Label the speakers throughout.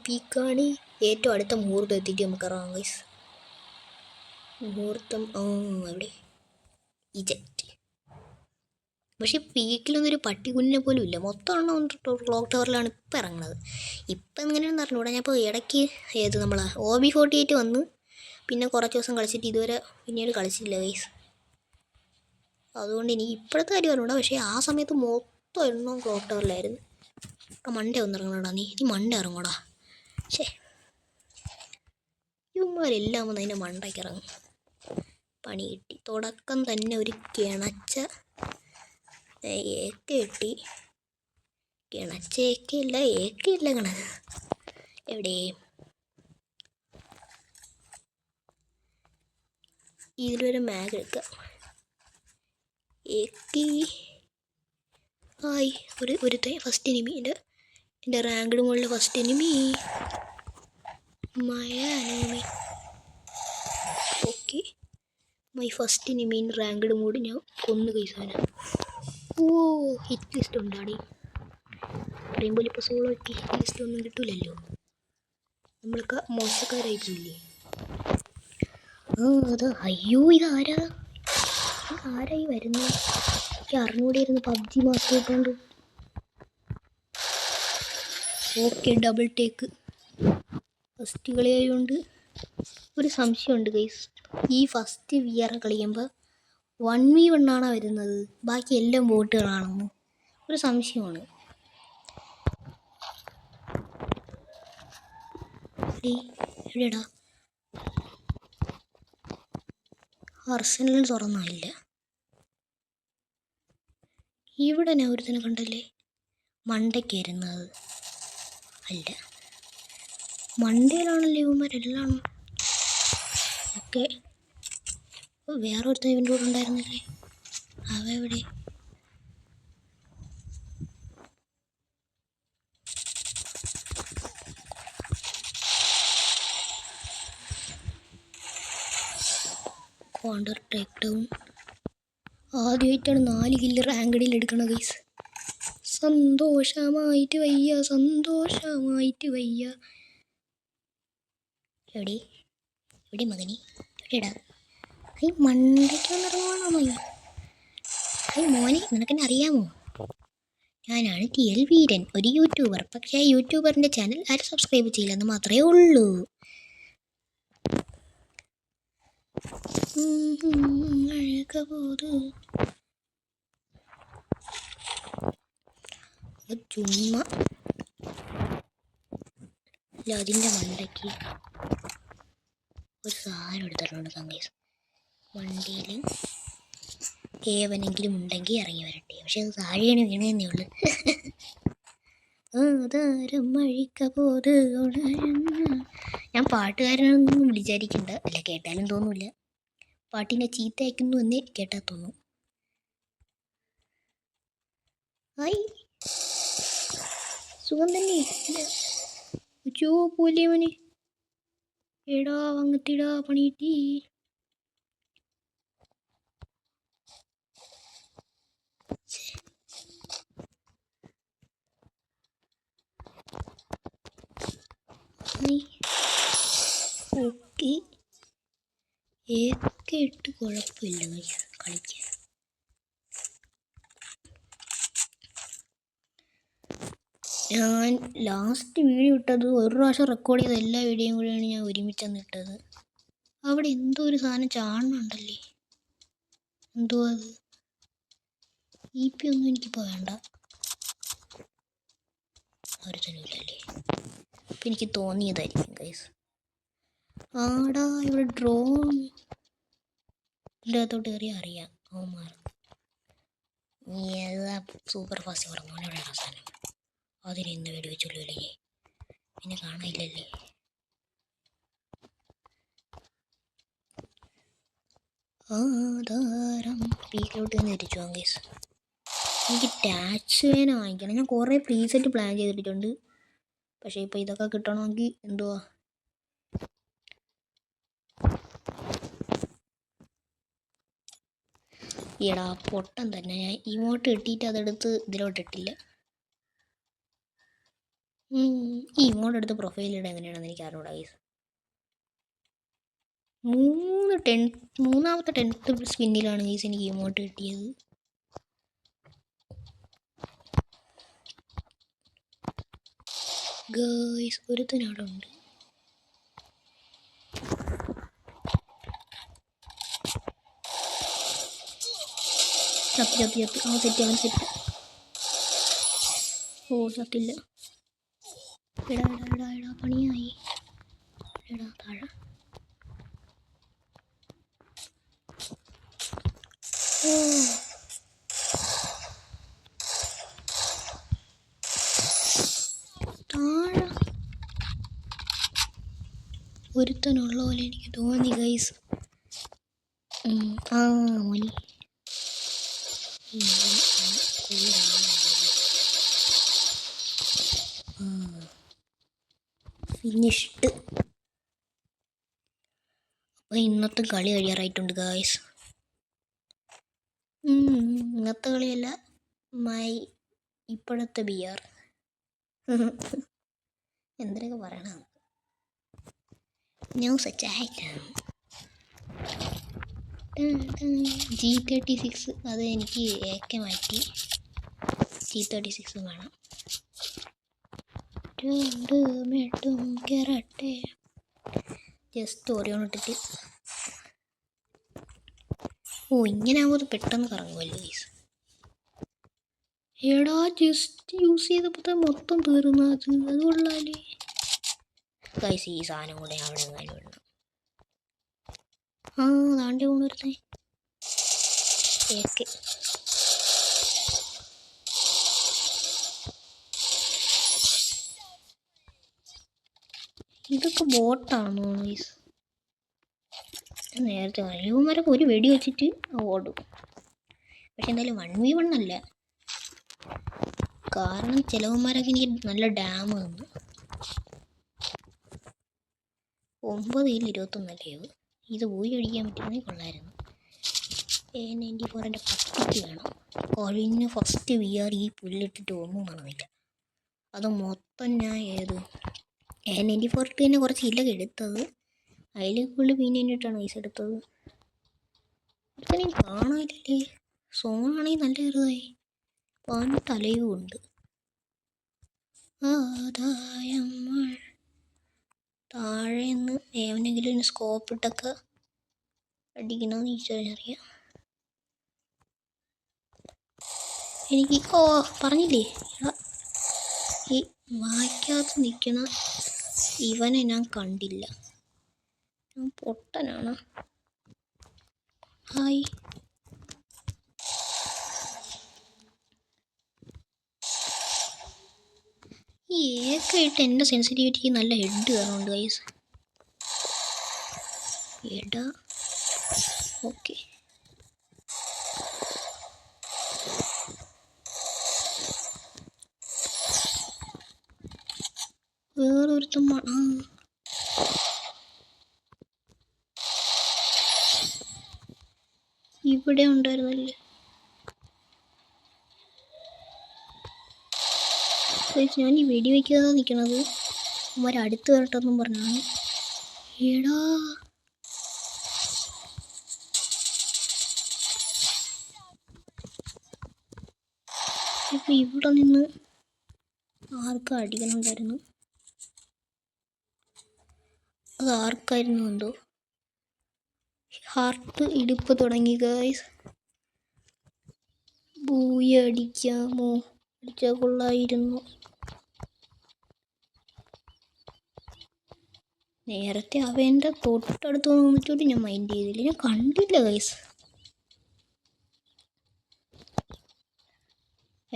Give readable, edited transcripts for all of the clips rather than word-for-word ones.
Speaker 1: പീക്കാണി ഏറ്റവും അടുത്ത മുഹൂർത്തം എത്തിയിട്ട് നമുക്ക് ഇറങ്ങാം ഗൈസ്. മുഹൂർത്തം അവിടെ ഇജക്റ്റ്. പക്ഷെ പീക്കിലൊന്നും ഒരു പട്ടികുഞ്ഞിനെ പോലും ഇല്ല. മൊത്തം എണ്ണം ക്ലോക്ക് ടവറിലാണ് ഇപ്പം ഇറങ്ങുന്നത്. ഇപ്പം എങ്ങനെയാണെന്ന് അറിഞ്ഞൂടാ. ഞാൻ ഇപ്പോൾ ഇടയ്ക്ക് നമ്മളെ OB48 വന്ന് പിന്നെ കുറച്ച് ദിവസം കളിച്ചിട്ട് ഇതുവരെ പിന്നീട് കളിച്ചില്ല ഗൈസ്. അതുകൊണ്ട് എനിക്ക് ഇപ്പോഴത്തെ കാര്യം അറിഞ്ഞൂടാ. പക്ഷേ ആ സമയത്ത് മൊത്തം എണ്ണം ക്ലോക്ക് ടവറിലായിരുന്നു. മണ്ടേ ഒന്ന് ഇറങ്ങണോടാ, നീ മണ്ട ഇറങ്ങൂടാ. ശേ, ഇവന്മാരെല്ലാം വന്ന് അതിൻ്റെ മണ്ടയ്ക്ക് ഇറങ്ങും. പണി കിട്ടി. തുടക്കം തന്നെ ഒരു കിണച്ച ഏക്ക കിട്ടി. കിണച്ച ഏക്കയില്ല കിണക്ക്. എവിടെ ഇതിലൊരു മാഗ് എടുക്കാം. ഏക്കി ഹായ് ഒരുത്തെ ഫസ്റ്റ് എനിമി. എൻ്റെ റാങ്ക്ഡ് മുകളിൽ first enemy enemy. Okay, my first enemy in ranked mode. ഞാൻ കൊന്നു കൈസാന. Hit list ഉണ്ടാടി. പറയുമ്പോൾ ഇപ്പോൾ സോളോ ഹിറ്റ് ലിസ്റ്റ് ഒന്നും കിട്ടൂലല്ലോ, നമ്മൾക്ക് മോശക്കാരായിട്ടില്ലേ. അയ്യോ, ആരായി വരുന്നത്? എനിക്ക് അറിഞ്ഞൂടെയായിരുന്നു PUBG മാസ്റ്റർ കിട്ടുകൊണ്ട്. Okay, double take. ഫസ്റ്റ് കളിയായതുകൊണ്ട് ഒരു സംശയമുണ്ട് ഗൈസ്. ഈ ഫസ്റ്റ് VR കളിക്കുമ്പോൾ 1v1 ആണോ വരുന്നത്, ബാക്കി എല്ലാം ബോട്ടുകളാണെന്ന് ഒരു സംശയമാണ്. എവിടെടാ? അർസനൽ തുറന്നില്ല. ഇവിടെ ഞാൻ ഒരുത്തനെ കണ്ടല്ലേ, മണ്ടയ്ക്കായിരുന്നത്. അല്ല, മണ്ടയിലാണല്ലോ ഇവന്മാരെല്ലാം. ഓക്കെ, വേറെ ഒരുത്തൻ ഇവൻ്റെ കൂടെ ഉണ്ടായിരുന്നില്ലേ, അവ എവിടെ? കോണ്ടർ ടേക്ക് ഡൗൺ. ആദ്യമായിട്ടാണ് 4 കില്ല് റാങ്കഡിൽ എടുക്കണം ഗൈസ്. സന്തോഷമായിട്ട് വയ്യ. എവിടെ മകനി? എവിടെടാ? മണ്ടയ്ക്ക് വന്നിറങ്ങുവാണോ മകൻ? മോനെ, നിനക്കെന്നെ അറിയാമോ? ഞാനാണ് TL വീരൻ, ഒരു യൂട്യൂബർ. പക്ഷേ ആ യൂട്യൂബറിൻ്റെ ചാനൽ ആരും സബ്സ്ക്രൈബ് ചെയ്യില്ലെന്ന് മാത്രമേ ഉള്ളൂ. ചുമ്മാ അതിൻ്റെ മണ്ടയ്ക്ക് ഒരു സാധനം എടുത്തിട്ടുണ്ട് കങ്കേസ്. വണ്ടിയിൽ ഏവനെങ്കിലും ഉണ്ടെങ്കിൽ ഇറങ്ങി വരട്ടെ. പക്ഷെ അത് താഴെയാണ് വീണതന്നേ ഉള്ളു. ഞാൻ പാട്ടുകാരനൊന്നും വിചാരിക്കണ്ട, അല്ല കേട്ടാലും തോന്നൂല. പാട്ടിനെ ചീത്ത അയക്കുന്നു എന്നേ കേട്ടാൽ തോന്നും. ഹായ്, സുഖം തന്നെ. പോലെ മോനെ, എടാ വങ്ങത്തിടാ, പണി കിട്ടി. ഓക്കെ, ഏക്കെ ഇട്ട് കുഴപ്പമില്ല കളിക്കാൻ. ഞാൻ ലാസ്റ്റ് വീഡിയോ ഇട്ടത് ഒരു പ്രാവശ്യം റെക്കോർഡ് ചെയ്ത എല്ലാ വീഡിയോയും കൂടിയാണ് ഞാൻ ഒരുമിച്ചാണ് ഇട്ടത്. അവിടെ എന്തോ ഒരു സാധനം ചാണുണ്ടല്ലേ, എന്തോ അത്. EP ഒന്നും എനിക്കിപ്പോൾ വേണ്ട, ഒരു തരമില്ലല്ലേ. അപ്പം എനിക്ക് തോന്നിയതായിരിക്കും ഗൈസ്. ആടാ, ഇവിടെ ഡ്രോൺ ഇതിനകത്തോട്ട് കയറി അറിയാം അവന്മാർ. നീ ഏതാ സൂപ്പർ ഫാസ്റ്റ് പറഞ്ഞു എവിടെയാണ് സാധനം? അതിന് ഇന്ന് വേടി വെച്ചുള്ളൂ അല്ലേ, പിന്നെ കാണാനില്ലല്ലേ. ആധാരം പീക്കിലോട്ട് തന്നെ തിരിച്ചു പോകാം ഗൈസ്. എനിക്ക് ടാച്ച് വേന വാങ്ങിക്കണം. ഞാൻ കുറേ പ്രീസെറ്റ് പ്ലാൻ ചെയ്തിട്ടുണ്ട്. പക്ഷേ ഇപ്പോൾ ഇതൊക്കെ കിട്ടണമെങ്കിൽ എന്തുവാ, ഈടാ പൊട്ടൻ തന്നെ. ഞാൻ ഇങ്ങോട്ട് ഇട്ടിട്ട് അതെടുത്ത് ഇതിലോട്ട് ഇട്ടില്ല. ഈ ഇങ്ങോട്ടെടുത്ത് പ്രൊഫൈലിടാൻ എങ്ങനെയാണെന്ന് എനിക്ക് അറിഞ്ഞൂടാ ഗൈസ്. മൂന്നാമത്തെ 10th സ്പിന്നിലാണ് ഗൈസ് എനിക്ക് ഇമോട്ട് കിട്ടിയത്. ഗൈസ് ഒരുത്തനവിടെ ഉണ്ട്. ചത്തി അവൻ സെറ്റ്. ഓ ചത്തില്ല. എടാ പണിയായി. എടാ താഴെ. ഓ താഴെ ഒരുത്തനുള്ള പോലെ എനിക്ക് തോന്നി ഗൈസ്. മോനി ഫിനിഷ്ഡ്. അപ്പോൾ ഇന്നത്തെ കളി കഴിയാറായിട്ടുണ്ട് ഗായ്സ്. ഇന്നത്തെ കളിയല്ല, ഇപ്പോഴത്തെ BR എന്തൊക്കെ പറയണം. ന്യൂസ് G36 അത് എനിക്ക് AK മാറ്റി G36 വേണം. മെട്ടും കേറട്ടെ. ജസ്റ്റ് ഓരോന്നിട്ടിട്ട്. ഇങ്ങനെ ആകുമ്പോൾ പെട്ടെന്ന് കറങ്ങുമല്ലോ ഗൈസ്. എടാ ജസ്റ്റ് യൂസ് ചെയ്തപ്പോൾ മൊത്തം തീർന്നു. അത് കൊള്ളാലേ ഗൈസ്. ഈ സാധനം കൂടെ അവിടെ എങ്ങാനും ഇടണം. താണ്ടി കൊണ്ടുവരുന്നേ. AK ഇതൊക്കെ ബോട്ടാണെന്ന് തോന്നുന്നു ഗൈസ്. നേരത്തെ ഇവന്മാരൊക്കെ ഒരു വെടി വെച്ചിട്ട് ഓടും. പക്ഷെ എന്തായാലും 1v1 അല്ല. കാരണം ചിലവന്മാരൊക്കെ എനിക്ക് നല്ല ഡാം തന്നു. 9-21 ഇത് പോയി അടിക്കാൻ പറ്റുമെങ്കിൽ കൊള്ളായിരുന്നു. A94 എൻ്റെ പട്ടിക്ക് വേണം. കഴിഞ്ഞ ഫസ്റ്റ് VR ഈ പുല്ലിട്ടിട്ട് ഒന്നും നടന്നില്ല. അത് മൊത്തം ഞാൻ A94 തന്നെ കുറച്ച് ഇല്ലൊക്കെ എടുത്തത്. അതിൽ കൂടുതൽ P90 പൈസ എടുത്തത്. എനിക്ക് കാണാനില്ലേ. സോണാണെങ്കിൽ നല്ല ചെറുതായി. പാൻ തലയും ഉണ്ട്. താഴെ നിന്ന് എവനെങ്കിലും സ്കോപ്പ് ഇട്ടൊക്കെ അടിക്കണമെന്ന് ഈശ്വരനറിയാം. എനിക്ക് പറഞ്ഞില്ലേ, ഈ വായിക്കാത്ത നിൽക്കണ ഇവനെ ഞാൻ കണ്ടില്ല. ഞാൻ പൊട്ടനാണ്. ഹായ്. ഈ AK എൻ്റെ സെൻസിറ്റിവിറ്റിക്ക് നല്ല ഹെഡ് കയറുന്നുണ്ട് ഗൈസ്. എടാ ഓക്കെ. വേറൊരുത്തം ഇവിടെ ഉണ്ടായിരുന്നല്ലേ. ഞാൻ ഈ വെടി വയ്ക്കാതെ നിൽക്കണത് അടുത്ത് വരട്ടെന്നും പറഞ്ഞാണ്. എടാ ഇപ്പം ഇവിടെ നിന്ന് ആർക്കും അടിക്കണുണ്ടായിരുന്നു. അത് ആർക്കായിരുന്നു എന്തോ. ഹാർട്ട് ഇടുപ്പ് തുടങ്ങി ഗൈസ്. ബൂയി അടിക്കാമോ? അടിച്ചാൽ കൊള്ളായിരുന്നു. നേരത്തെ അവൻ്റെ തൊട്ടടുത്ത് വന്നിട്ടോട്ട് ഞാൻ മൈൻഡ് ചെയ്തില്ല. ഞാൻ കണ്ടില്ല ഗൈസ്.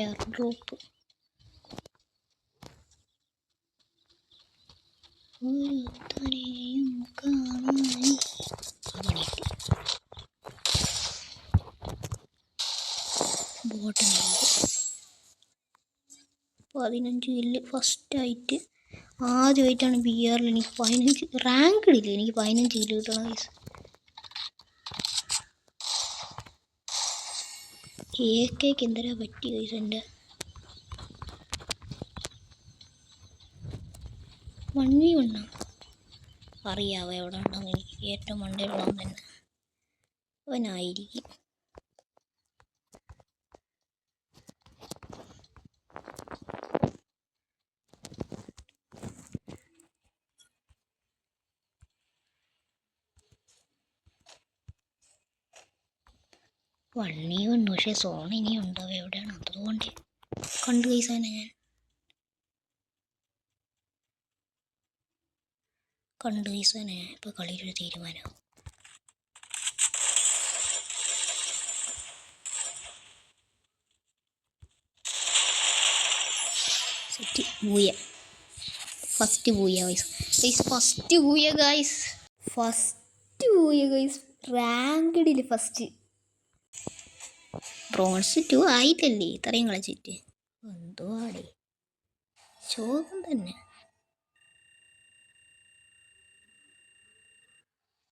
Speaker 1: എയർ ഡ്രോപ്പ് ഒരുത്തനെയും കാണാൻ. 15 കില്ല് ഫസ്റ്റായിട്ട് ആദ്യമായിട്ടാണ് BRൽ എനിക്ക് 15 റാങ്ക്ഡില്ല. എനിക്ക് 15 കില്ല് കിട്ടണം ഗൈസ്. AKക്ക് എന്തരാ പറ്റി ഗൈസ്. എൻ്റെ 1v1 അറിയാവോ എവിടെ ഉണ്ടെന്ന് എനിക്ക് ഏറ്റവും മണ്ടയിലുള്ളവൻ തന്നെ അവനായിരിക്കും. വണ്ണിയുണ്ട് പക്ഷേ സോൺ ഇനിയുണ്ട്. അവ എവിടെയാണ് അതുകൊണ്ട് കണ്ടു കൈസാനെ ഞാൻ കണ്ടു കൈസാനെ ഇപ്പോൾ കളിയിലൊരു തീരുമാനമാവും. Set booyah first booyah guys first booyah guys റാങ്ക്ഡിൽ ഫസ്റ്റ് ബ്രോൺസ് 2 ആയിട്ടല്ലേ ഇത്രയും കളിച്ചിട്ട്. എന്തോ ആടേ ശോകം തന്നെ.